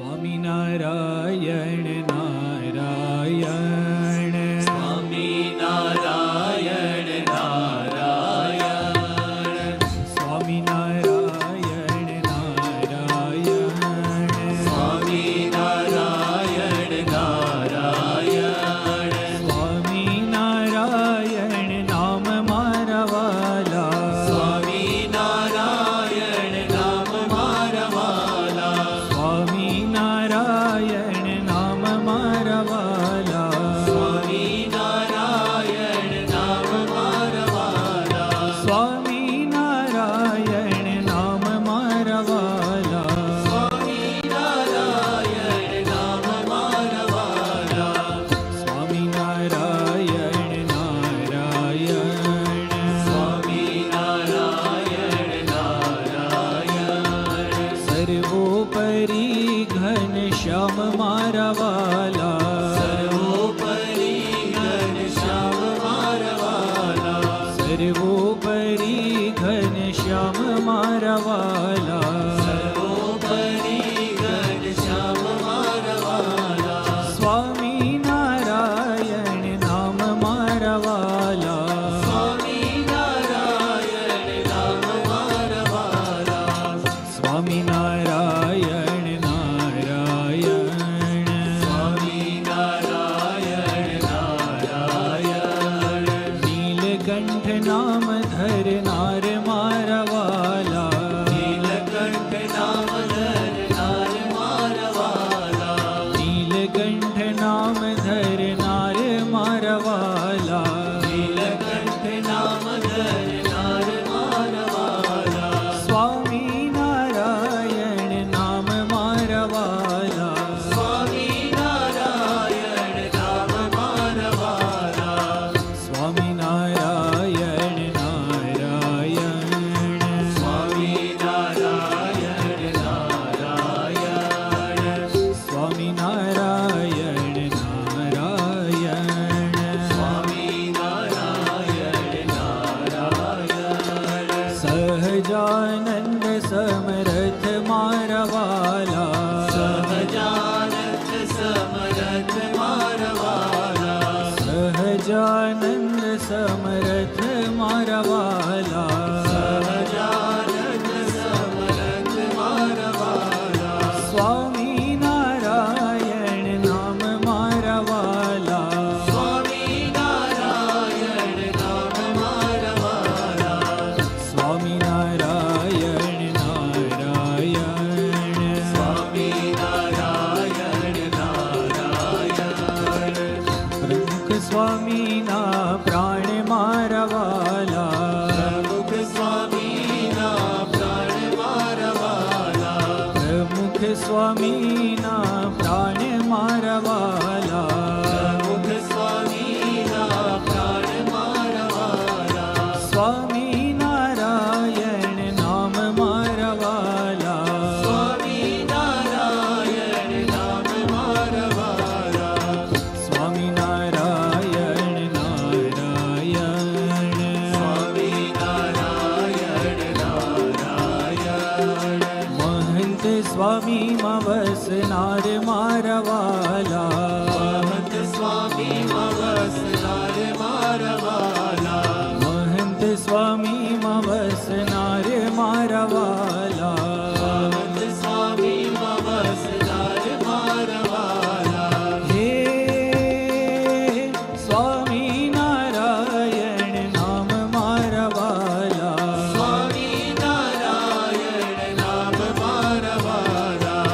સ્વામિનારાયણ નારાયણ, સ્વામિનારાયણ નારાયણ, સ્વામિનારાયણ નારાયણ, સ્વામિનારાયણ નારાયણ, સ્વામિનારાયણ નામ મારા વાલા, સ્વામિનારાયણ નામ મારા વાલા, સ્વામિનારાયણ નામ મારા વાલા, સ્વામિનારાયણ નામ મારા વાલા, સ્વામિનારાયણ નામ મારા વાલા, સ્વામિનારાયણ નામ મારા વાલા, સ્વામિનારાયણ નારાયણ, સ્વામિનારાયણ નારાયણ, સર્વોપરી ઘન શ્યામ મારા વાલા, સર્વોપરી ઘનશ્યામ મારા વાલા, સર્વોપરી ઘન શ્યામ મારા વાલા, સર્વોપરી ઘનશ્યામ મારા વાલા, સ્વામિનારાયણ નામ મારા વાલા, સ્વામિનારાયણ નામ મારા વાલા, સ્વામિનારાયણ નારાયણ, સ્વામિનારાયણ નારાયણ, નીલકંઠ નામ ધરનાર મારા વાલા, નીલકંઠ નામ ધરનાર મારા વાલા, નીલકંઠ નામ ધરનાર મારા વાલા, નીલકંઠ નામ ધરનાર મારા વાલા, સ્વામિનારાયણ નામ મારા વાલા, સ્વામિનારાયણ નામ મારા વાલા, સ્વામિનારાયણ નારાયણ, સ્વામિનારાયણ નારાયણ, સ્વામિનારાયણ નારાયણ, સ્વામિનારાયણ નારાયણ, સહજાનંદ સમરથ મારા વાલા, સહજાનંદ સમરથ મારા વાલા, સહજાનંદ સમરથ મારા વાલા, સહજાનંદ સમરથ મારા વાલા, સ્વામિનારાયણ નામ મારા વાલા, સ્વામિનારાયણ નામ મારા વાલા, સ્વામિનારાયણ નારાયણ, સ્વામિનારાયણ નારાયણ, પ્રમુખ સ્વામીના પ્રાણ મારા વાલા, પ્રમુખ સ્વામીના પ્રાણ મારા વાલા, પ્રમુખ સ્વામીના પ્રાણ મારા વાલા, પ્રમુખ સ્વામીના પ્રાણ મારા વાલા, સ્વામિનારાયણ નામ મારા વાલા, સ્વામિનારાયણ નામ મારા વાલા, સ્વામિનારાયણ નારાયણ, સ્વામિનારાયણ નારાયણ, મહંત સ્વામીમાં વસનાર મારા વાલા, મહંત સ્વામીમાં વસનાર મારા વાલા, મહંત સ્વામીમાં વસનાર મારા વાલા, મહંત સ્વામીમાં વસનાર મારા વાલા, હે સ્વામિનારાયણ નામ મારા વાલા, સ્વામિનારાયણ નામ મારા વાલા,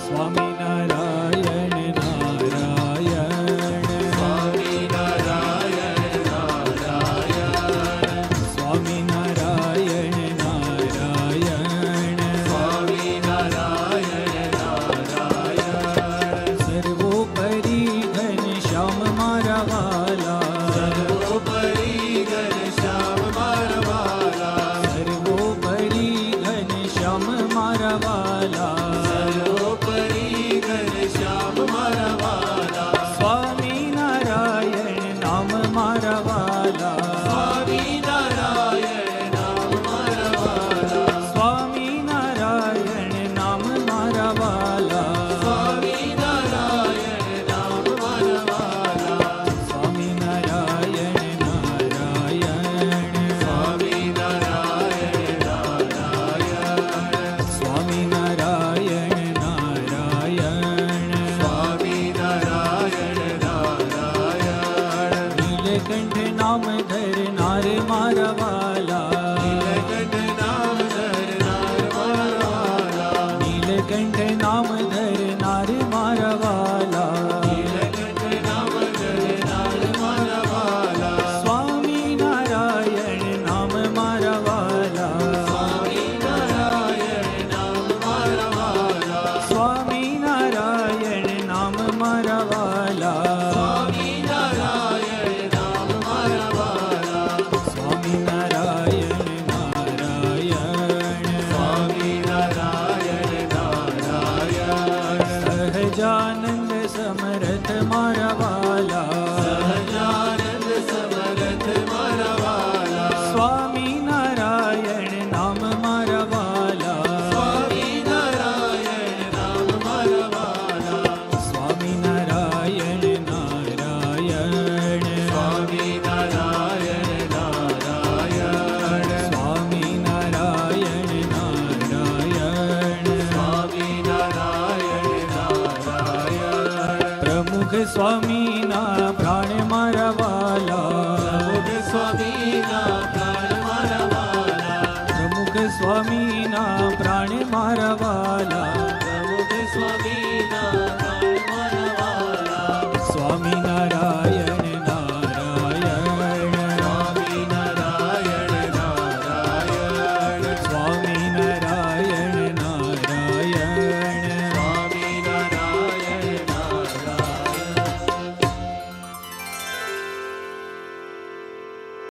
સ્વામિનારાયણ નારાયણ, સ્વામિનારાયણ નારાયણ, સ્વામિનારાયણ નારાયણ, નીલકંઠ નામ ધરનાર મારા વાલા, નીલકંઠ નામ ધરનાર મારા વાલા, નીલકંઠ નામ ધરનાર મારા વાલા, નીલકંઠ નામ ધરનાર મારા વાલા, સ્વામી નારાયણ નામ મારા વાલા, સ્વામી નારાયણ નામ મારા વાલા, સ્વામી નારાયણ નામ મારા વાલા, સ્વામી નારાયણ નામ મારા વાલા, સ્વામી નારાયણ નારાયણ, સ્વામી નારાયણ નારાયણ, સહજાનંદ સમરથ મારા વાલા, સહજાનંદ સમરથ મારા વાલા, સ્વામી નારાયણ નામ મારા વાલા, સ્વામી નારાયણ નામ મારા વાલા, સ્વામી નારાયણ નારાયણ, સ્વામી નારાયણ નારાયણ, સ્વામી નારાયણ નારાયણ, સ્વામી નારાયણ નારાયણ, પ્રમુખ સ્વામીના પ્રાણ મારા વાલા, પ્રમુખ સ્વામી